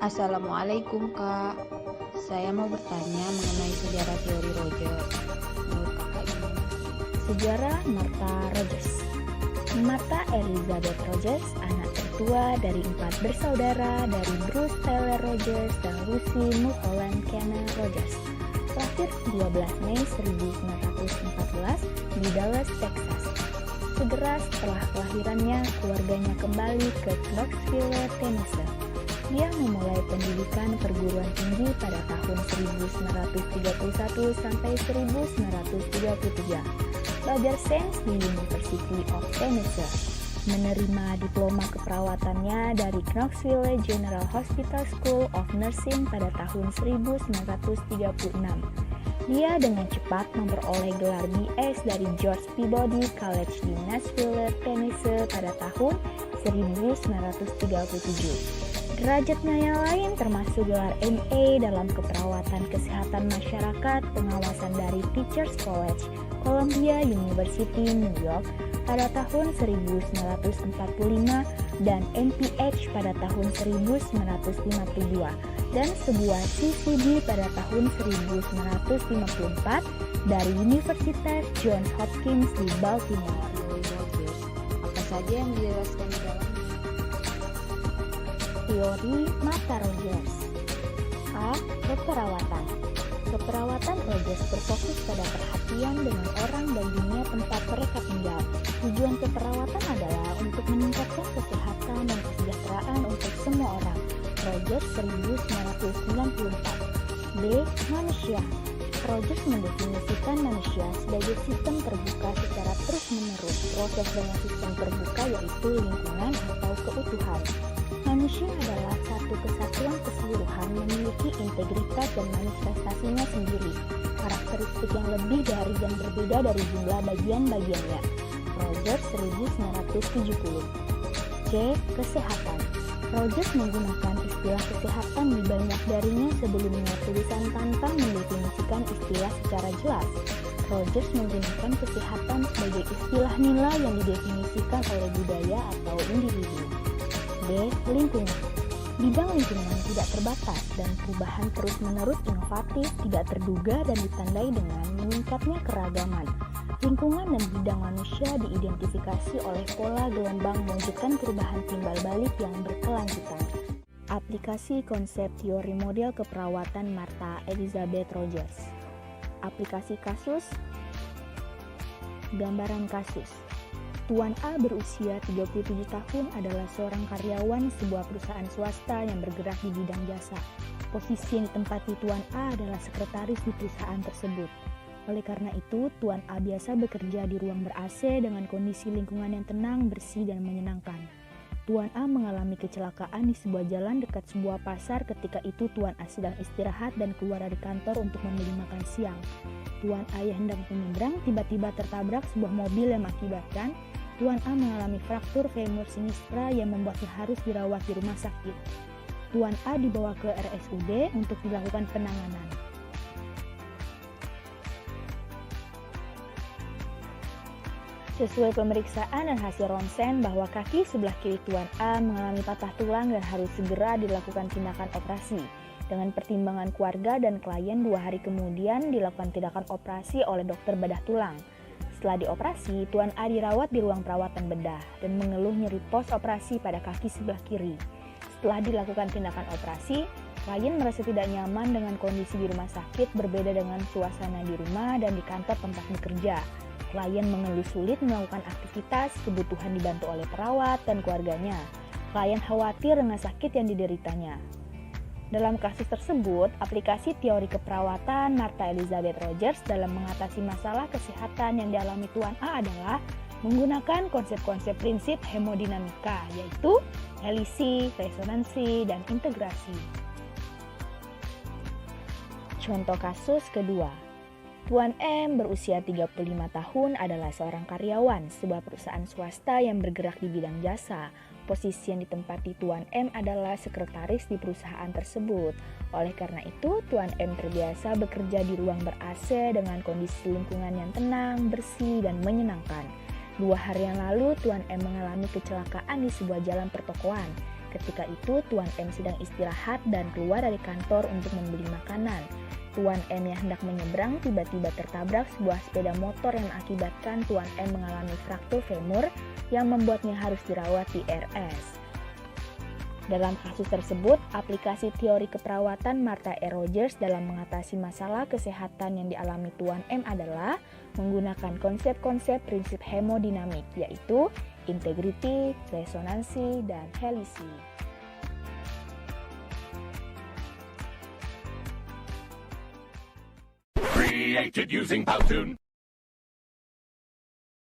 Assalamualaikum Kak, saya mau bertanya mengenai sejarah teori Rogers. Menurut Kakak gimana? Sejarah Martha Rogers. Martha Elizabeth Rogers, anak tertua dari 4 bersaudara dari Bruce Taylor Rogers dan Lucy Mulholland Kenner Rogers. Lahir 12 Mei 1914 di Dallas, Texas. Segera setelah kelahirannya, keluarganya kembali ke Knoxville, Tennessee. Dia memulai pendidikan perguruan tinggi pada tahun 1931 sampai 1933. Belajar sains di University of Tennessee. Menerima diploma keperawatannya dari Knoxville General Hospital School of Nursing pada tahun 1936. Dia dengan cepat memperoleh gelar BS dari George Peabody College di Nashville, Tennessee pada tahun 1937. Derajatnya yang lain termasuk gelar MA dalam keperawatan kesehatan masyarakat pengawasan dari Teachers College, Columbia University, New York pada tahun 1945 dan MPH pada tahun 1952 dan sebuah CCD pada tahun 1954 dari Universitas Johns Hopkins di Baltimore. Rogers, apa saja yang dijelaskan di dalamnya? Teori Martha Rogers. A. Keperawatan. Keperawatan Rogers berfokus pada perhatian dengan orang dan dunia tempat mereka tinggal. Tujuan keperawatan adalah untuk meningkatkan kesehatan dan kesejahteraan untuk semua orang. Rogers 1994. B. Manusia. Rogers mendefinisikan manusia sebagai sistem terbuka secara terus-menerus. Proses dengan sistem terbuka yaitu lingkungan atau keutuhan. Manusia adalah satu kesatuan keseluruhan memiliki integritas dan manifestasinya sendiri, karakteristik yang lebih dari dan berbeda dari jumlah bagian-bagiannya. Rogers 1970. C. Kesehatan. Rogers menggunakan istilah kesehatan di banyak darinya sebelumnya tulisan tanpa mendefinisikan istilah secara jelas. Rogers menggunakan kesehatan sebagai istilah nilai yang didefinisikan oleh budaya atau individu. D. Lingkungan. Bidang lingkungan tidak terbatas dan perubahan terus-menerus inovatif, tidak terduga dan ditandai dengan meningkatnya keragaman. Lingkungan dan bidang manusia diidentifikasi oleh pola gelombang mewujudkan perubahan timbal balik yang berkelanjutan. Aplikasi konsep teori model keperawatan Martha Elizabeth Rogers. Aplikasi kasus. Gambaran kasus. Tuan A berusia 37 tahun adalah seorang karyawan sebuah perusahaan swasta yang bergerak di bidang jasa. Posisi yang ditempati Tuan A adalah sekretaris di perusahaan tersebut. Oleh karena itu, Tuan A biasa bekerja di ruang ber-AC dengan kondisi lingkungan yang tenang, bersih, dan menyenangkan. Tuan A mengalami kecelakaan di sebuah jalan dekat sebuah pasar. Ketika itu Tuan A sedang istirahat dan keluar dari kantor untuk membeli makan siang. Tuan A yang hendak menyeberang tiba-tiba tertabrak sebuah mobil yang mengakibatkan Tuan A mengalami fraktur femur sinistra yang membuatnya harus dirawat di rumah sakit. Tuan A dibawa ke RSUD untuk dilakukan penanganan. Sesuai pemeriksaan dan hasil ronsen bahwa kaki sebelah kiri Tuan A mengalami patah tulang dan harus segera dilakukan tindakan operasi. Dengan pertimbangan keluarga dan klien 2 hari kemudian dilakukan tindakan operasi oleh dokter bedah tulang. Setelah dioperasi, Tuan A dirawat di ruang perawatan bedah dan mengeluh nyeri pos operasi pada kaki sebelah kiri. Setelah dilakukan tindakan operasi, klien merasa tidak nyaman dengan kondisi di rumah sakit berbeda dengan suasana di rumah dan di kantor tempat bekerja. Klien mengeluh sulit melakukan aktivitas, kebutuhan dibantu oleh perawat dan keluarganya. Klien khawatir dengan sakit yang dideritanya. Dalam kasus tersebut, aplikasi teori keperawatan Martha Elizabeth Rogers dalam mengatasi masalah kesehatan yang dialami Tuan A adalah menggunakan konsep-konsep prinsip hemodinamika, yaitu elisi, resonansi, dan integrasi. Contoh kasus kedua. Tuan M berusia 35 tahun adalah seorang karyawan sebuah perusahaan swasta yang bergerak di bidang jasa. Posisi yang ditempati Tuan M adalah sekretaris di perusahaan tersebut. Oleh karena itu, Tuan M terbiasa bekerja di ruang ber-AC dengan kondisi lingkungan yang tenang, bersih, dan menyenangkan. 2 hari yang lalu, Tuan M mengalami kecelakaan di sebuah jalan pertokoan. Ketika itu, Tuan M sedang istirahat dan keluar dari kantor untuk membeli makanan. Tuan M yang hendak menyeberang tiba-tiba tertabrak sebuah sepeda motor yang mengakibatkan Tuan M mengalami fraktur femur yang membuatnya harus dirawat di RS. Dalam kasus tersebut, aplikasi teori keperawatan Martha E. Rogers dalam mengatasi masalah kesehatan yang dialami Tuan M adalah menggunakan konsep-konsep prinsip hemodinamik, yaitu integrity, resonansi, dan helisi. Created using Powtoon.